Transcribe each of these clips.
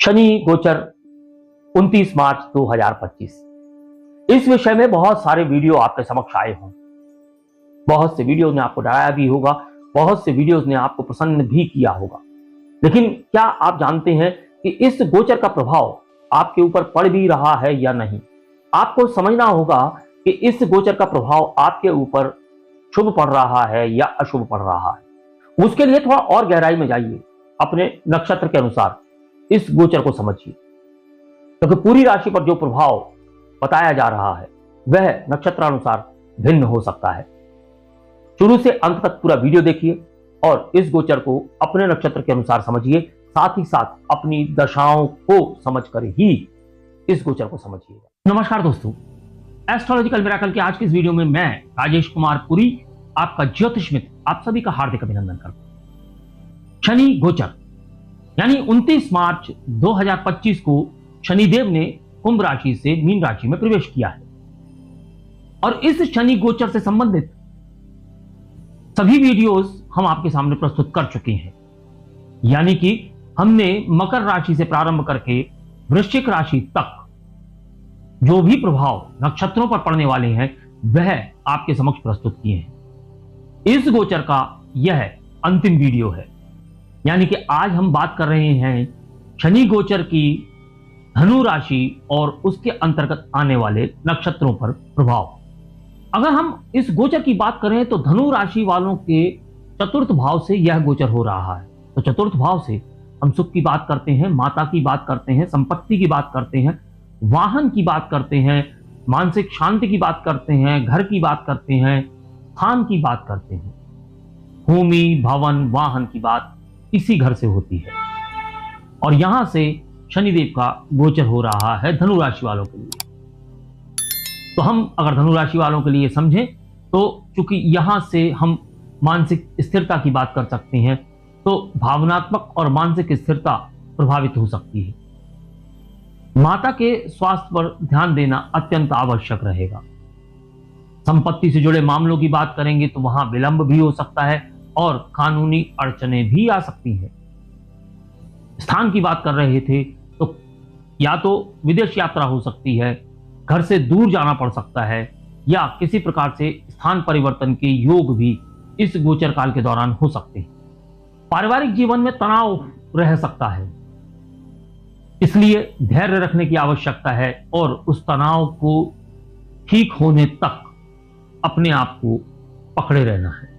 शनि गोचर 29 मार्च 2025। इस विषय में बहुत सारे वीडियो आपके समक्ष आए हों। बहुत से वीडियो ने आपको डराया भी होगा, बहुत से वीडियोस ने आपको प्रसन्न भी किया होगा। लेकिन क्या आप जानते हैं कि इस गोचर का प्रभाव आपके ऊपर पड़ भी रहा है या नहीं? आपको समझना होगा कि इस गोचर का प्रभाव आपके ऊपर शुभ पड़ रहा है या अशुभ पड़ रहा है। उसके लिए थोड़ा और गहराई में जाइए, अपने नक्षत्र के अनुसार इस गोचर को समझिए, क्योंकि पूरी राशि पर जो प्रभाव बताया जा रहा है वह नक्षत्रानुसार भिन्न हो सकता है। शुरू से अंत तक पूरा वीडियो देखिए और इस गोचर को अपने नक्षत्र के अनुसार समझिए, साथ ही साथ अपनी दशाओं को समझकर ही इस गोचर को समझिएगा। नमस्कार दोस्तों, एस्ट्रोलॉजिकल मिरेकल के आज की इस वीडियो में मैं राजेश कुमार पुरी, आपका ज्योतिष मित्र, आप सभी का हार्दिक अभिनंदन करता हूं। शनि गोचर यानी 29 मार्च 2025 को शनिदेव ने कुंभ राशि से मीन राशि में प्रवेश किया है और इस शनि गोचर से संबंधित सभी वीडियोस हम आपके सामने प्रस्तुत कर चुके हैं। यानी कि हमने मकर राशि से प्रारंभ करके वृश्चिक राशि तक जो भी प्रभाव नक्षत्रों पर पड़ने वाले हैं वह आपके समक्ष प्रस्तुत किए हैं। इस गोचर का यह अंतिम वीडियो है, यानी कि आज हम बात कर रहे हैं शनि गोचर की धनु राशि और उसके अंतर्गत आने वाले नक्षत्रों पर प्रभाव। अगर हम इस गोचर की बात करें तो धनु राशि वालों के चतुर्थ भाव से यह गोचर हो रहा है। तो चतुर्थ भाव से हम सुख की बात करते हैं, माता की बात करते हैं, संपत्ति की बात करते हैं, वाहन की बात करते हैं, मानसिक शांति की बात करते हैं, घर की बात करते हैं, स्थान की बात करते हैं। भूमि, भवन, वाहन की बात इसी घर से होती है और यहां से शनिदेव का गोचर हो रहा है धनु राशि वालों के लिए। तो हम अगर धनु राशि वालों के लिए समझें तो चूंकि यहां से हम मानसिक स्थिरता की बात कर सकते हैं, तो भावनात्मक और मानसिक स्थिरता प्रभावित हो सकती है। माता के स्वास्थ्य पर ध्यान देना अत्यंत आवश्यक रहेगा। संपत्ति से जुड़े मामलों की बात करेंगे तो वहां विलंब भी हो सकता है और कानूनी अड़चने भी आ सकती हैं। स्थान की बात कर रहे थे तो या तो विदेश यात्रा हो सकती है, घर से दूर जाना पड़ सकता है, या किसी प्रकार से स्थान परिवर्तन के योग भी इस गोचर काल के दौरान हो सकते हैं। पारिवारिक जीवन में तनाव रह सकता है, इसलिए धैर्य रखने की आवश्यकता है और उस तनाव को ठीक होने तक अपने आप को पकड़े रहना है।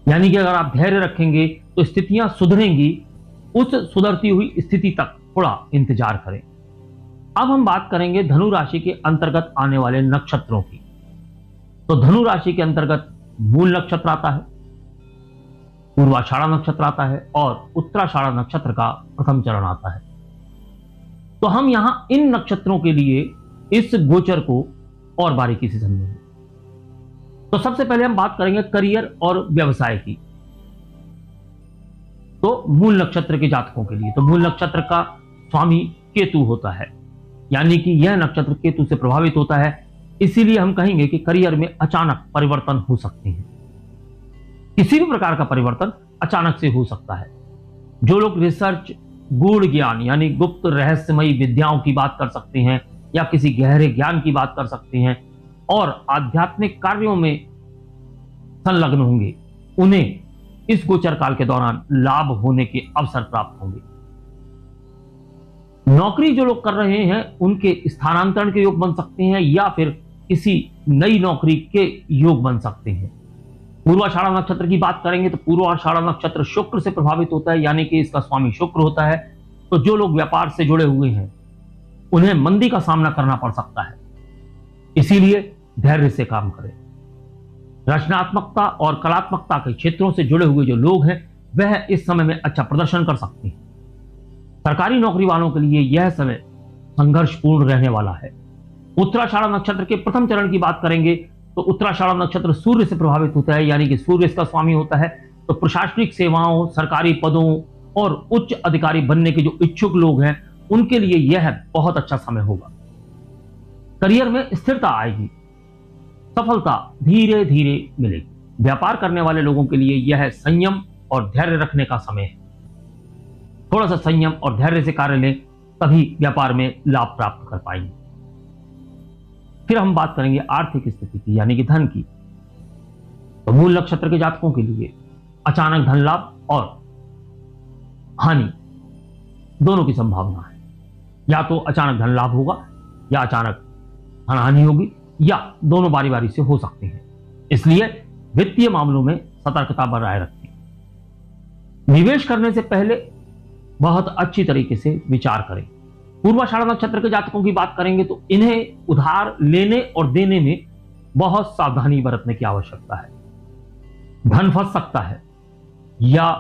यानी कि अगर आप धैर्य रखेंगे तो स्थितियां सुधरेंगी, उस सुधरती हुई स्थिति तक थोड़ा इंतजार करें। अब हम बात करेंगे धनु राशि के अंतर्गत आने वाले नक्षत्रों की। तो धनु राशि के अंतर्गत मूल नक्षत्र आता है, पूर्वाषाढ़ा नक्षत्र आता है और उत्तराषाढ़ा नक्षत्र का प्रथम चरण आता है। तो हम यहां इन नक्षत्रों के लिए इस गोचर को और बारीकी से समझेंगे। तो सबसे पहले हम बात करेंगे करियर और व्यवसाय की। तो मूल नक्षत्र के जातकों के लिए तो मूल नक्षत्र का स्वामी केतु होता है, यानी कि यह नक्षत्र केतु से प्रभावित होता है। इसीलिए हम कहेंगे कि करियर में अचानक परिवर्तन हो सकते हैं। किसी भी प्रकार का परिवर्तन अचानक से हो सकता है। जो लोग रिसर्च, गूढ़ ज्ञान यानी गुप्त रहस्यमयी विद्याओं की बात कर सकते हैं या किसी गहरे ज्ञान की बात कर सकते हैं और आध्यात्मिक कार्यों में संलग्न होंगे, उन्हें इस गोचर काल के दौरान लाभ होने के अवसर प्राप्त होंगे। नौकरी जो लोग कर रहे हैं उनके स्थानांतरण के योग बन सकते हैं या फिर किसी नई नौकरी के योग बन सकते हैं। पूर्वाषाढ़ा नक्षत्र की बात करेंगे तो पूर्वाषाढ़ा नक्षत्र शुक्र से प्रभावित होता है, यानी कि इसका स्वामी शुक्र होता है। तो जो लोग व्यापार से जुड़े हुए हैं उन्हें मंदी का सामना करना पड़ सकता है, इसीलिए धैर्य से काम करें। रचनात्मकता और कलात्मकता के क्षेत्रों से जुड़े हुए जो लोग हैं वह इस समय में अच्छा प्रदर्शन कर सकते हैं। सरकारी नौकरी वालों के लिए यह समय संघर्षपूर्ण रहने वाला है। उत्तराषाढ़ा नक्षत्र के प्रथम चरण की बात करेंगे तो उत्तराषाढ़ा नक्षत्र सूर्य से प्रभावित होता है, यानी कि सूर्य इसका स्वामी होता है। तो प्रशासनिक सेवाओं, सरकारी पदों और उच्च अधिकारी बनने के जो इच्छुक लोग हैं उनके लिए यह बहुत अच्छा समय होगा। करियर में स्थिरता आएगी, सफलता धीरे धीरे मिलेगी। व्यापार करने वाले लोगों के लिए यह संयम और धैर्य रखने का समय है। थोड़ा सा संयम और धैर्य से कार्य लें, तभी व्यापार में लाभ प्राप्त कर पाएंगे। फिर हम बात करेंगे आर्थिक स्थिति की, यानी कि धन की। तो मूल नक्षत्र के जातकों के लिए अचानक धन लाभ और हानि दोनों की संभावना है। या तो अचानक धन लाभ होगा या अचानक धन हानि होगी, या दोनों बारी बारी से हो सकते हैं। इसलिए वित्तीय मामलों में सतर्कता बनाए रखें। निवेश करने से पहले बहुत अच्छी तरीके से विचार करें। पूर्वाषाढ़ नक्षत्र के जातकों की बात करेंगे तो इन्हें उधार लेने और देने में बहुत सावधानी बरतने की आवश्यकता है। धन फंस सकता है या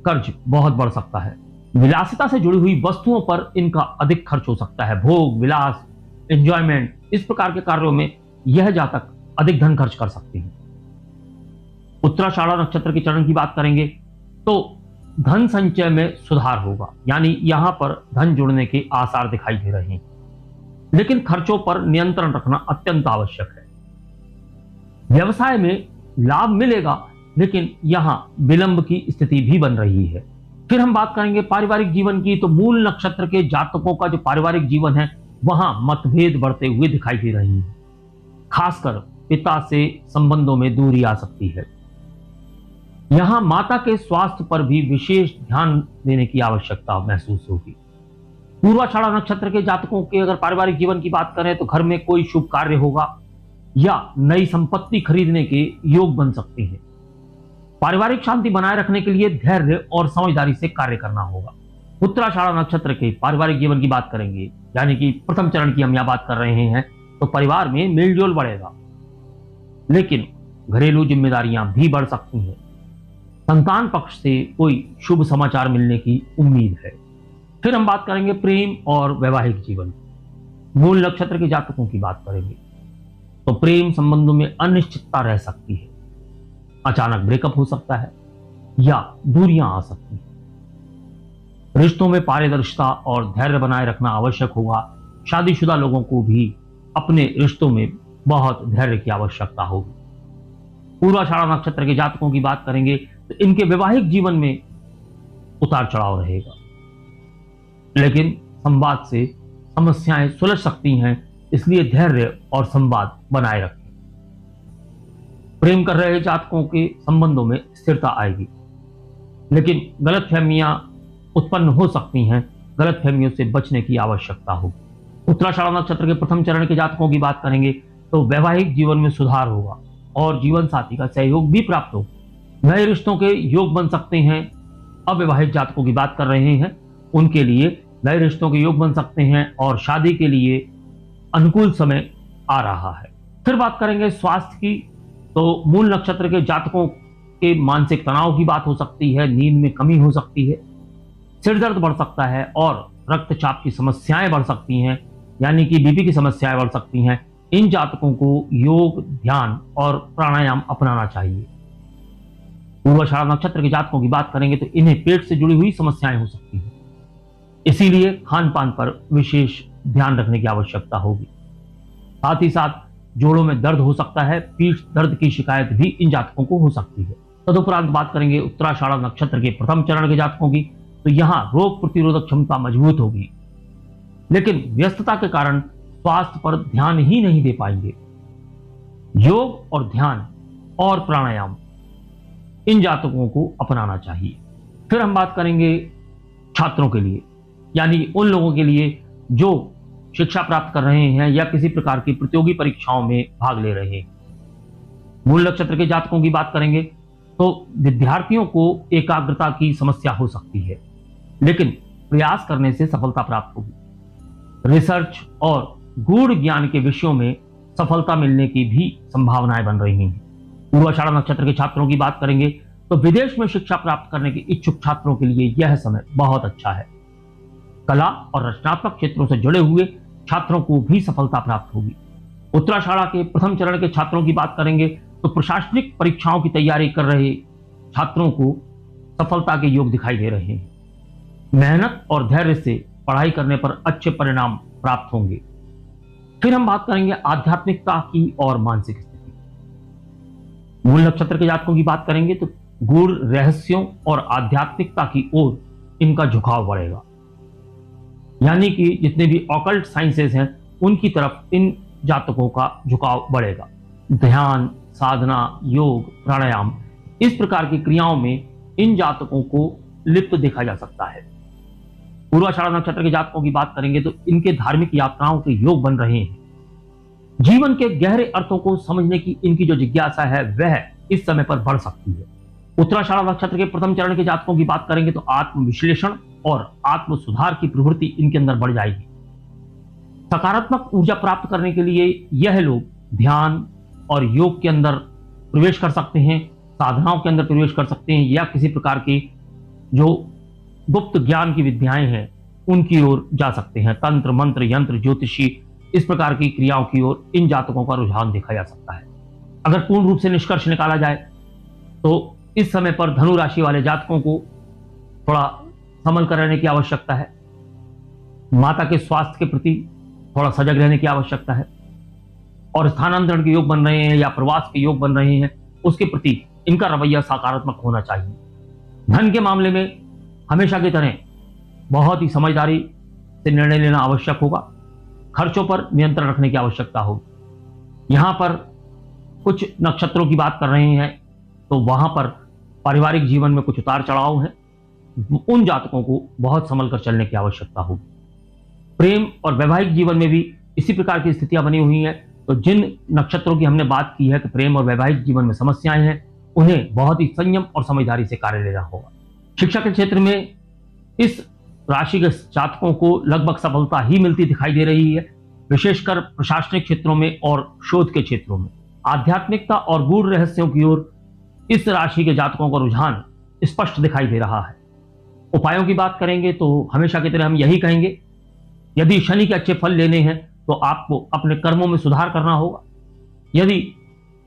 कर्ज बहुत बढ़ सकता है। विलासिता से जुड़ी हुई वस्तुओं पर इनका अधिक खर्च हो सकता है। भोग विलास, एंजॉयमेंट, इस प्रकार के कार्यों में यह जातक अधिक धन खर्च कर सकते हैं। उत्तराषाढ़ नक्षत्र के चरण की बात करेंगे तो धन संचय में सुधार होगा, यानी यहां पर धन जुड़ने के आसार दिखाई दे रहे हैं। लेकिन खर्चों पर नियंत्रण रखना अत्यंत आवश्यक है। व्यवसाय में लाभ मिलेगा, लेकिन यहां विलंब की स्थिति भी बन रही है। फिर हम बात करेंगे पारिवारिक जीवन की। तो मूल नक्षत्र के जातकों का जो पारिवारिक जीवन है वहां मतभेद बढ़ते हुए दिखाई दे रही है। खासकर पिता से संबंधों में दूरी आ सकती है। यहां माता के स्वास्थ्य पर भी विशेष ध्यान देने की आवश्यकता महसूस होगी। पूर्वाषाढ़ नक्षत्र के जातकों के अगर पारिवारिक जीवन की बात करें तो घर में कोई शुभ कार्य होगा या नई संपत्ति खरीदने के योग बन सकते हैं। पारिवारिक शांति बनाए रखने के लिए धैर्य और समझदारी से कार्य करना होगा। उत्तराषाढ़ नक्षत्र के पारिवारिक जीवन की बात करेंगे, यानी कि प्रथम चरण की हम यहां बात कर रहे हैं, तो परिवार में मेलजोल बढ़ेगा, लेकिन घरेलू जिम्मेदारियां भी बढ़ सकती हैं। संतान पक्ष से कोई शुभ समाचार मिलने की उम्मीद है। फिर हम बात करेंगे प्रेम और वैवाहिक जीवन। मूल नक्षत्र के जातकों की बात करेंगे तो प्रेम संबंधों में अनिश्चितता रह सकती है। अचानक ब्रेकअप हो सकता है या दूरियां आ सकती हैं। रिश्तों में पारदर्शिता और धैर्य बनाए रखना आवश्यक होगा। शादीशुदा लोगों को भी अपने रिश्तों में बहुत धैर्य की आवश्यकता होगी। पूर्वाषाढ़ नक्षत्र के जातकों की बात करेंगे तो इनके वैवाहिक जीवन में उतार चढ़ाव रहेगा, लेकिन संवाद से समस्याएं सुलझ सकती हैं। इसलिए धैर्य और संवाद बनाए रखें। प्रेम कर रहे जातकों के संबंधों में स्थिरता आएगी, लेकिन गलतफहमियां उत्पन्न हो सकती हैं। गलतफहमियों से बचने की आवश्यकता होगी। उत्तराषाढ़ नक्षत्र के प्रथम चरण के जातकों की बात करेंगे तो वैवाहिक जीवन में सुधार होगा और जीवन साथी का सहयोग भी प्राप्त होगा। नए रिश्तों के योग बन सकते हैं। अविवाहित जातकों की बात कर रहे हैं, उनके लिए नए रिश्तों के योग बन सकते हैं और शादी के लिए अनुकूल समय आ रहा है। फिर बात करेंगे स्वास्थ्य की। तो मूल नक्षत्र के जातकों के मानसिक तनाव की बात हो सकती है, नींद में कमी हो सकती है, सिर दर्द बढ़ सकता है और रक्तचाप की समस्याएं बढ़ सकती हैं, यानी कि बीपी की समस्याएं बढ़ सकती हैं। इन जातकों को योग, ध्यान और प्राणायाम अपनाना चाहिए। पूर्वाषाढ़ नक्षत्र के जातकों की बात करेंगे तो इन्हें पेट से जुड़ी हुई समस्याएं हो सकती हैं, इसीलिए खान पान पर विशेष ध्यान रखने की आवश्यकता होगी। साथ ही साथ जोड़ों में दर्द हो सकता है, पीठ दर्द की शिकायत भी इन जातकों को हो सकती है। तदुपरांत बात करेंगे उत्तराषाढ़ नक्षत्र के प्रथम चरण के जातकों की, तो यहां रोग प्रतिरोधक क्षमता मजबूत होगी, लेकिन व्यस्तता के कारण स्वास्थ्य पर ध्यान ही नहीं दे पाएंगे। योग और ध्यान और प्राणायाम इन जातकों को अपनाना चाहिए। फिर हम बात करेंगे छात्रों के लिए, यानी उन लोगों के लिए जो शिक्षा प्राप्त कर रहे हैं या किसी प्रकार की प्रतियोगी परीक्षाओं में भाग ले रहे हैं। मूल नक्षत्र के जातकों की बात करेंगे तो विद्यार्थियों को एकाग्रता की समस्या हो सकती है, लेकिन प्रयास करने से सफलता प्राप्त होगी। रिसर्च और गूढ़ ज्ञान के विषयों में सफलता मिलने की भी संभावनाएं बन रही हैं। पूर्वाषाढ़ नक्षत्र के छात्रों की बात करेंगे तो विदेश में शिक्षा प्राप्त करने के इच्छुक छात्रों के लिए यह समय बहुत अच्छा है। कला और रचनात्मक क्षेत्रों से जुड़े हुए छात्रों को भी सफलता प्राप्त होगी। उत्तराषाढ़ के प्रथम चरण के छात्रों की बात करेंगे तो प्रशासनिक परीक्षाओं की तैयारी कर रहे छात्रों को सफलता के योग दिखाई दे रहे हैं। मेहनत और धैर्य से पढ़ाई करने पर अच्छे परिणाम प्राप्त होंगे। फिर हम बात करेंगे आध्यात्मिकता की और मानसिक स्थिति। मूल नक्षत्र के जातकों की बात करेंगे तो गूढ़ रहस्यों और आध्यात्मिकता की ओर इनका झुकाव बढ़ेगा। यानी कि जितने भी ऑकल्ट साइंसेस हैं उनकी तरफ इन जातकों का झुकाव बढ़ेगा। ध्यान, साधना, योग, प्राणायाम, इस प्रकार की क्रियाओं में इन जातकों को लिप्त देखा जा सकता है। पूर्वाषाढ़ा नक्षत्र के जातकों की बात करेंगे तो इनके धार्मिक यात्राओं के योग बन रहे हैं। जीवन के गहरे अर्थों को समझने की इनकी जो जिज्ञासा है वह इस समय पर बढ़ सकती है। उत्तराषाढ़ा नक्षत्र के प्रथम चरण के जातकों की बात करेंगे तो आत्म विश्लेषण और आत्म सुधार की प्रवृत्ति इनके अंदर बढ़ जाएगी। सकारात्मक ऊर्जा प्राप्त करने के लिए यह लोग ध्यान और योग के अंदर प्रवेश कर सकते हैं, साधनाओं के अंदर प्रवेश कर सकते हैं, या किसी प्रकार की जो गुप्त ज्ञान की विद्याएं हैं उनकी ओर जा सकते हैं। तंत्र, मंत्र, यंत्र, ज्योतिषी, इस प्रकार की क्रियाओं की ओर इन जातकों का रुझान देखा जा सकता है। अगर पूर्ण रूप से निष्कर्ष निकाला जाए तो इस समय पर धनु राशि वाले जातकों को थोड़ा संभल कर रहने की आवश्यकता है। माता के स्वास्थ्य के प्रति थोड़ा सजग रहने की आवश्यकता है, और स्थानांतरण के योग बन रहे हैं या प्रवास के योग बन रहे हैं उसके प्रति इनका रवैया सकारात्मक होना चाहिए। धन के मामले में हमेशा की तरह बहुत ही समझदारी से निर्णय लेना आवश्यक होगा। खर्चों पर नियंत्रण रखने की आवश्यकता होगी। यहां पर कुछ नक्षत्रों की बात कर रहे हैं तो वहां पर पारिवारिक जीवन में कुछ उतार चढ़ाव है, उन जातकों को बहुत संभल कर चलने की आवश्यकता होगी। प्रेम और वैवाहिक जीवन में भी इसी प्रकार की स्थितियां बनी हुई हैं। तो जिन नक्षत्रों की हमने बात की है कि प्रेम और वैवाहिक जीवन में समस्याएं हैं, उन्हें बहुत ही संयम और समझदारी से कार्य लेना होगा। शिक्षा के क्षेत्र में इस राशि के जातकों को लगभग सफलता ही मिलती दिखाई दे रही है, विशेषकर प्रशासनिक क्षेत्रों में और शोध के क्षेत्रों में। आध्यात्मिकता और गूढ़ रहस्यों की ओर इस राशि के जातकों का रुझान स्पष्ट दिखाई दे रहा है। उपायों की बात करेंगे तो हमेशा की तरह हम यही कहेंगे, यदि शनि के अच्छे फल लेने हैं तो आपको अपने कर्मों में सुधार करना होगा। यदि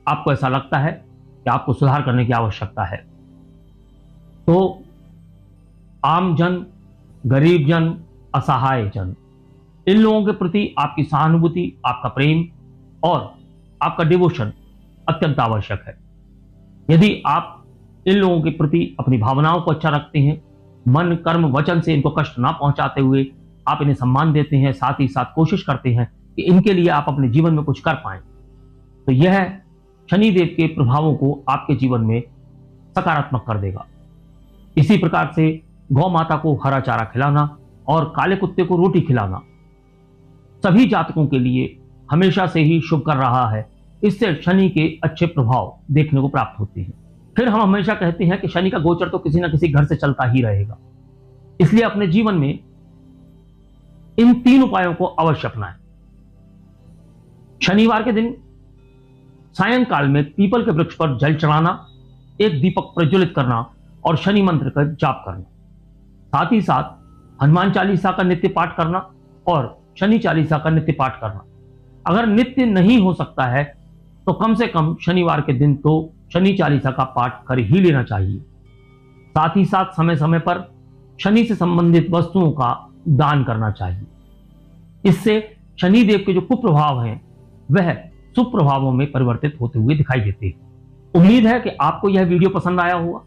आपको ऐसा लगता है कि आपको सुधार करने की आवश्यकता है तो आम जन, गरीब जन, असहाय जन, इन लोगों के प्रति आपकी सहानुभूति, आपका प्रेम और आपका डिवोशन अत्यंत आवश्यक है। यदि आप इन लोगों के प्रति अपनी भावनाओं को अच्छा रखते हैं, मन, कर्म, वचन से इनको कष्ट ना पहुंचाते हुए आप इन्हें सम्मान देते हैं, साथ ही साथ कोशिश करते हैं कि इनके लिए आप अपने जीवन में कुछ कर पाएं, तो यह शनिदेव के प्रभावों को आपके जीवन में सकारात्मक कर देगा। इसी प्रकार से गौ माता को हरा चारा खिलाना और काले कुत्ते को रोटी खिलाना सभी जातकों के लिए हमेशा से ही शुभ कर रहा है। इससे शनि के अच्छे प्रभाव देखने को प्राप्त होते हैं। फिर हम हमेशा कहते हैं कि शनि का गोचर तो किसी ना किसी घर से चलता ही रहेगा, इसलिए अपने जीवन में इन 3 उपायों को अवश्य अपनाएं। शनिवार के दिन सायंकाल में पीपल के वृक्ष पर जल चढ़ाना, एक दीपक प्रज्वलित करना और शनि मंत्र का जाप करना, साथ ही साथ हनुमान चालीसा का नित्य पाठ करना और शनि चालीसा का नित्य पाठ करना। अगर नित्य नहीं हो सकता है तो कम से कम शनिवार के दिन तो शनि चालीसा का पाठ कर ही लेना चाहिए। साथ ही साथ समय समय पर शनि से संबंधित वस्तुओं का दान करना चाहिए। इससे शनि देव के जो कुप्रभाव हैं वह शुभ प्रभावों में परिवर्तित होते हुए दिखाई देते हैं। उम्मीद है कि आपको यह वीडियो पसंद आया होगा।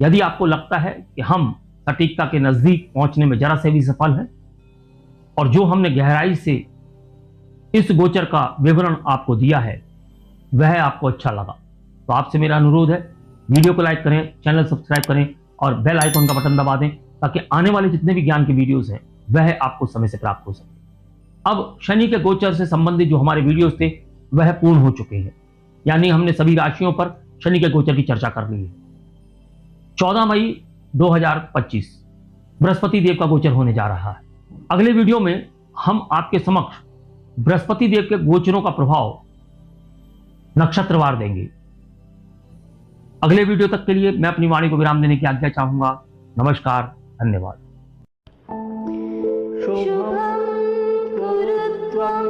यदि आपको लगता है कि हम सटीकता के नजदीक पहुंचने में जरा से भी सफल हैं और जो हमने गहराई से इस गोचर का विवरण आपको दिया है वह आपको अच्छा लगा, तो आपसे मेरा अनुरोध है वीडियो को लाइक करें, चैनल सब्सक्राइब करें और बेल आइकन का बटन दबा दें ताकि आने वाले जितने भी ज्ञान के वीडियोस हैं वह आपको समय से प्राप्त हो सके। अब शनि के गोचर से संबंधित जो हमारे वीडियोस थे वह पूर्ण हो चुके हैं, यानी हमने सभी राशियों पर शनि के गोचर की चर्चा कर ली है। 14 मई 2025 बृहस्पति देव का गोचर होने जा रहा है। अगले वीडियो में हम आपके समक्ष बृहस्पति देव के गोचरों का प्रभाव नक्षत्रवार देंगे। अगले वीडियो तक के लिए मैं अपनी वाणी को विराम देने की आज्ञा चाहूंगा। नमस्कार, धन्यवाद। शुभं गुरुत्वं